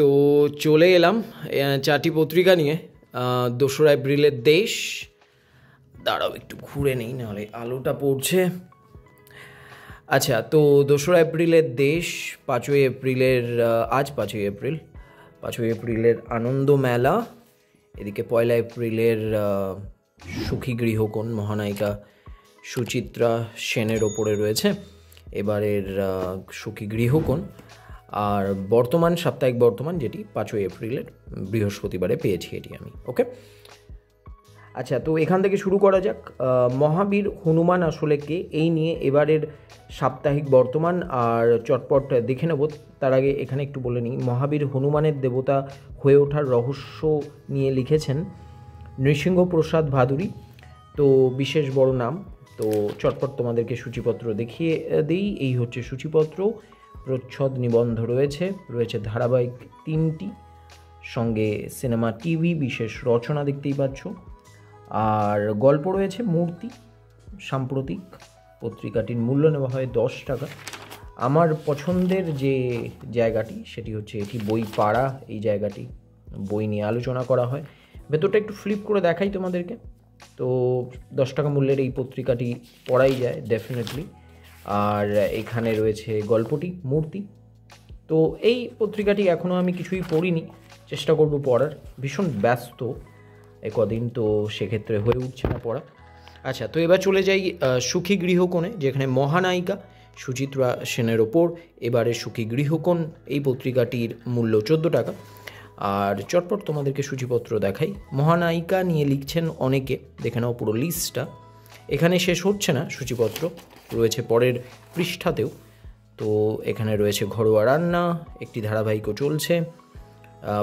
তো চলে এলাম চারটি পত্রিকা নিয়ে। 2রা এপ্রিলের দেশ, দাঁড়াও একটু ঘুরে নেই নাহলে আলোটা পড়ছে। আচ্ছা, তো 2রা এপ্রিলের দেশ, 5ই এপ্রিলের আজ 5ই এপ্রিলের আনন্দ মেলা, এদিকে 1লা এপ্রিলের সুখী গৃহকোণ মহানায়িকা সুচিত্রা সেনের ওপরে রয়েছে এবারের সুখী গৃহকোণ। আর বর্তমান, সাপ্তাহিক বর্তমান, যেটি 5ই এপ্রিলের বৃহস্পতিবারে পেয়েছি এটি আমি। ওকে, আচ্ছা, তো এখান থেকে শুরু করা যাক। মহাবীর হনুমান আসলে কে, এই নিয়ে এবারের সাপ্তাহিক বর্তমান আর চটপট দেখে নেব। তার আগে এখানে একটু বলে নিই, মহাবীর হনুমানের দেবতা হয়ে ওঠার রহস্য নিয়ে লিখেছেন নৃসিংহপ্রসাদ ভাদুরী। তো বিশেষ বড় নাম। তো চটপট তোমাদেরকে সূচিপত্র দেখিয়ে দিই। এই হচ্ছে সূচিপত্র। প্রচ্ছদ নিবন্ধ রয়েছে ধারাবাহিক 3টি, সঙ্গে সিনেমা, টিভি, বিশেষ রচনা দেখতেই পাচ্ছ। আর গল্প রয়েছে মূর্তি। সাম্প্রতিক পত্রিকাটির মূল্য নেওয়া হয় 10 টাকা। আমার পছন্দের যে জায়গাটি সেটি হচ্ছে এটি বই পাড়া। এই জায়গাটি বই নিয়ে আলোচনা করা হয়। ভেতরটা একটু ফ্লিপ করে দেখাই তোমাদেরকে। তো 10 টাকা মূল্যের এই পত্রিকাটি পড়াই যায় ডেফিনেটলি। আর এখানে রয়েছে গল্পটি মূর্তি। তো এই পত্রিকাটি এখনও আমি কিছুই পড়িনি, চেষ্টা করব পড়ার। ভীষণ ব্যস্ত কদিন, তো সেক্ষেত্রে হয়ে উঠছে না পড়া। আচ্ছা, তো এবার চলে যাই সুখী গৃহকোণে, যেখানে মহানায়িকা সুচিত্রা সেনের ওপর এবারে সুখী গৃহকোণ। এই পত্রিকাটির মূল্য 14 টাকা। আর চটপট তোমাদেরকে সূচিপত্র দেখাই। মহানায়িকা নিয়ে লিখছেন অনেকে, দেখে নাও পুরো লিস্টটা। এখানে শেষ হচ্ছে না সূচিপত্র, রয়েছে পরের পৃষ্ঠাতেও। তো এখানে রয়েছে ঘরোয়া রান্না, একটি ধারাবাহিকও চলছে,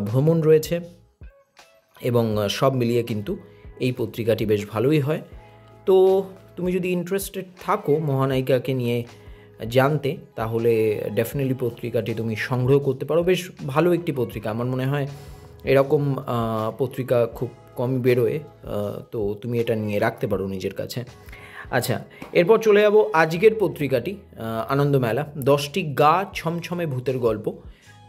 ভ্রমণ রয়েছে, এবং সব মিলিয়ে কিন্তু এই পত্রিকাটি বেশ ভালোই হয়। তো তুমি যদি ইন্টারেস্টেড থাকো মহানায়িকাকে নিয়ে জানতে, তাহলে ডেফিনেটলি পত্রিকাটি তুমি সংগ্রহ করতে পারো। বেশ ভালো একটি পত্রিকা, আমার মনে হয় এরকম পত্রিকা খুব কমই বেরোয়। তো তুমি এটা নিয়ে রাখতে পারো নিজের কাছে। আচ্ছা, এরপর চলে যাব আজকের পত্রিকাটি, আনন্দমেলা। 10টি গা ছমছমে ভূতের গল্প।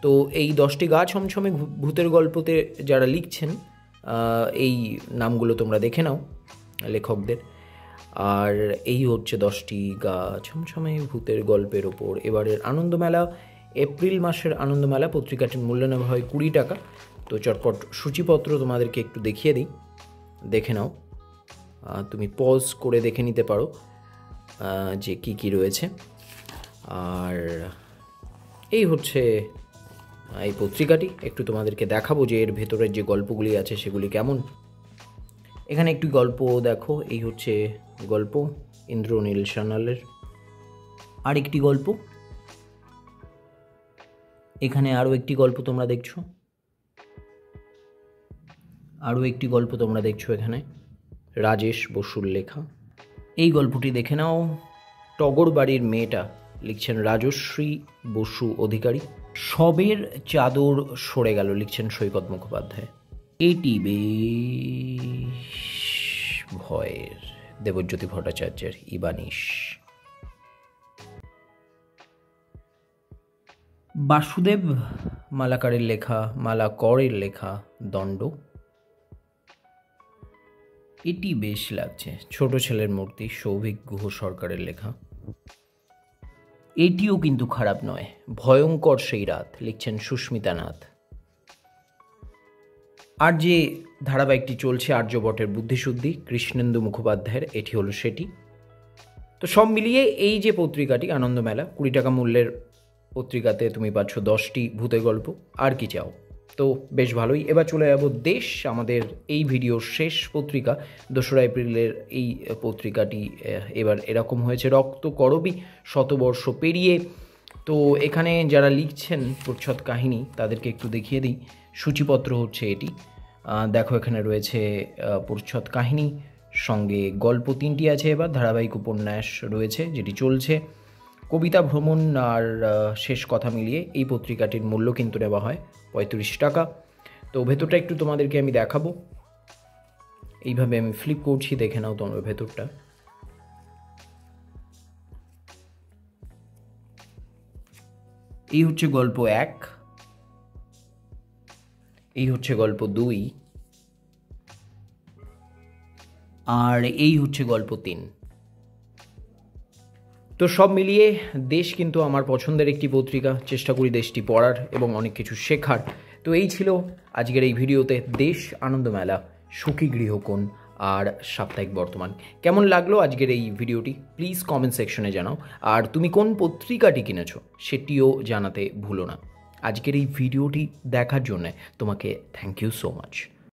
তো এই 10টি গা ছমছমে ভূতের গল্পতে যারা লিখছেন, এই নামগুলো তোমরা দেখে নাও লেখকদের। আর এই হচ্ছে 10টি গা ছমছমে ভূতের গল্পের ওপর এবারের আনন্দমেলা, এপ্রিল মাসের আনন্দমেলা। পত্রিকাটির মূল্য নেওয়া হয় 20 টাকা। তো চটপট সূচিপত্র তোমাদেরকে একটু দেখিয়ে দিই, দেখে নাও। তুমি পজ করে দেখে নিতে পারো যে কি কি রয়েছে। আর এই হচ্ছে এই পত্রিকাটি। একটু তোমাদেরকে দেখাবো যে এর ভেতরের যে গল্পগুলি আছে সেগুলি কেমন। এখানে একটি গল্প দেখো, এই হচ্ছে গল্প ইন্দ্রনীল সান্যালের। আর একটি গল্প, এখানে আরও একটি গল্প তোমরা দেখছো, এখানে রাজেশ বসুর লেখা। এই গল্পটি দেখে নাও। টগর বাড়ির মেয়েটা, লিখছেন রাজশ্রী বসু অধিকারী। সবের চাদর সরে গেল, লিখছেন সৈকত মুখোপাধ্যায়। এটি বেশ ভয়ের, দেবজ্যোতি ভট্টাচার্যের ইবানিশ। বাসুদেব মালাকরের লেখা দণ্ড। এটি বেশ লাগছে, ছোট ছেলের মূর্তি, সৌভিক গুহ সরকারের লেখা। এটিও কিন্তু খারাপ নয়, ভয়ঙ্কর সেই রাত, লিখছেন সুস্মিতা নাথ। আর যে ধারাবাহিকটি চলছে আর্যভট্টের বুদ্ধিশুদ্ধি, কৃষ্ণেন্দু মুখোপাধ্যায়ের, এটি হলো সেটি। তো সব মিলিয়ে এই যে পত্রিকাটি আনন্দমেলা, 20 টাকা মূল্যের পত্রিকাতে তুমি পাচ্ছ 10টি ভূতের গল্প। আর কি চাও? তো বেশ ভালোই। এবার চলে যাব দেশ, আমাদের এই ভিডিওর শেষ পত্রিকা। 2রা এপ্রিলের এই পত্রিকাটি এবার এরকম হয়েছে, রক্ত করবী শতবর্ষ পেরিয়ে। তো এখানে যারা লিখছেন প্রচ্ছদ কাহিনী, তাদেরকে একটু দেখিয়ে দিই। সূচিপত্র হচ্ছে এটি, দেখো এখানে রয়েছে প্রচ্ছদ কাহিনী, সঙ্গে গল্প 3টি আছে। এবার ধারাবাহিক উপন্যাস রয়েছে যেটি চলছে, কবিতা, ভ্রমণ আর শেষ কথা মিলিয়ে এই পত্রিকাটির মূল্য কিন্তু নেওয়া হয় 35 টাকা। তো ভেতরটা একটু তোমাদেরকে আমি দেখাবো, এইভাবে আমি ফ্লিপ করছি, দেখে নাও তোমরা ভেতরটা। এই হচ্ছে গল্প 1। এই হচ্ছে গল্প 2, আর এই হচ্ছে গল্প 3। তো সব মিলিয়ে দেশ কিন্তু আমার পছন্দের একটি পত্রিকা, চেষ্টা করি দেশটি পড়ার এবং অনেক কিছু শেখার। তো এই ছিল আজকের এই ভিডিওতে দেশ, আনন্দমেলা, সুখী গৃহকোণ আর সাপ্তাহিক বর্তমান। কেমন লাগলো আজকের এই ভিডিওটি প্লিজ কমেন্ট সেকশনে জানাও, আর তুমি কোন পত্রিকাটি কিনেছো সেটিও জানাতে ভুলো না। আজকের এই ভিডিওটি দেখার জন্য তোমাকে থ্যাংক ইউ সো মাচ।